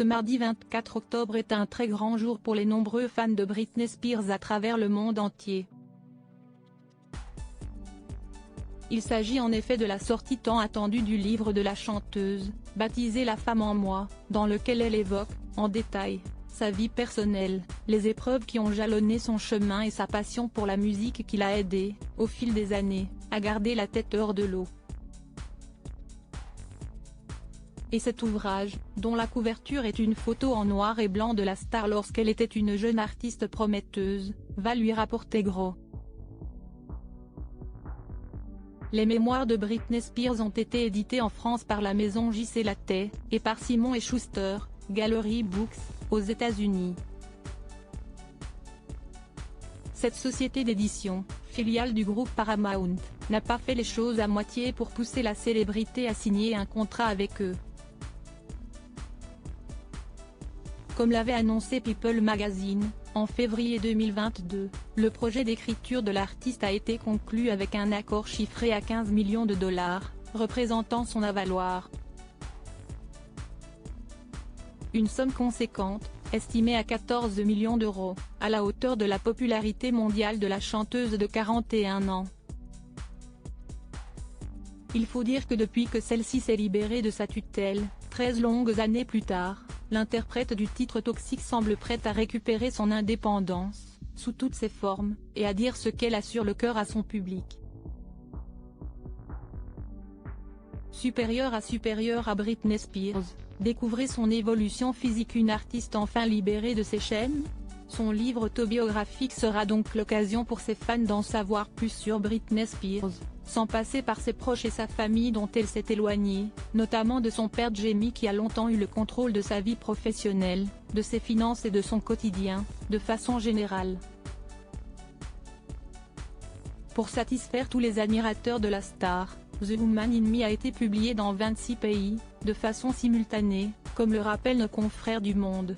Ce mardi 24 octobre est un très grand jour pour les nombreux fans de Britney Spears à travers le monde entier. Il s'agit en effet de la sortie tant attendue du livre de la chanteuse, baptisé La femme en moi, dans lequel elle évoque, en détail, sa vie personnelle, les épreuves qui ont jalonné son chemin et sa passion pour la musique qui l'a aidé, au fil des années, à garder la tête hors de l'eau. Et cet ouvrage, dont la couverture est une photo en noir et blanc de la star lorsqu'elle était une jeune artiste prometteuse, va lui rapporter gros. Les mémoires de Britney Spears ont été édités en France par la maison J.C. Lattey, et par Simon & Schuster, Gallery Books, aux États-Unis. Cette société d'édition, filiale du groupe Paramount, n'a pas fait les choses à moitié pour pousser la célébrité à signer un contrat avec eux. Comme l'avait annoncé People Magazine, en février 2022, le projet d'écriture de l'artiste a été conclu avec un accord chiffré à 15 millions de dollars, représentant son avaloir. Une somme conséquente, estimée à 14 millions d'euros, à la hauteur de la popularité mondiale de la chanteuse de 41 ans. Il faut dire que depuis que celle-ci s'est libérée de sa tutelle, 13 longues années plus tard, l'interprète du titre Toxic semble prête à récupérer son indépendance, sous toutes ses formes, et à dire ce qu'elle a sur le cœur à son public. Supérieure à Britney Spears, découvrez son évolution physique. Une artiste enfin libérée de ses chaînes. Son livre autobiographique sera donc l'occasion pour ses fans d'en savoir plus sur Britney Spears, sans passer par ses proches et sa famille dont elle s'est éloignée, notamment de son père Jamie qui a longtemps eu le contrôle de sa vie professionnelle, de ses finances et de son quotidien, de façon générale. Pour satisfaire tous les admirateurs de la star, The Woman in Me a été publié dans 26 pays, de façon simultanée, comme le rappellent nos confrères du Monde.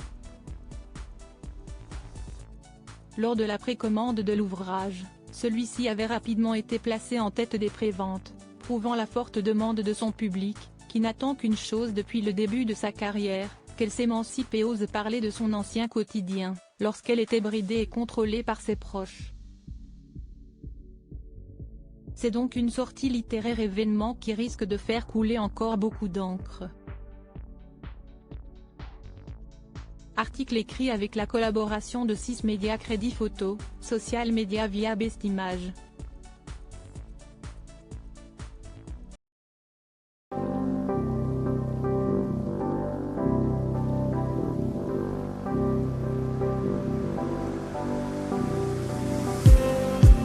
Lors de la précommande de l'ouvrage, celui-ci avait rapidement été placé en tête des préventes, prouvant la forte demande de son public, qui n'attend qu'une chose depuis le début de sa carrière, qu'elle s'émancipe et ose parler de son ancien quotidien, lorsqu'elle était bridée et contrôlée par ses proches. C'est donc une sortie littéraire événement qui risque de faire couler encore beaucoup d'encre. Article écrit avec la collaboration de 6 médias Crédit Photo, Social Media via Best Image.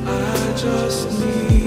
I just need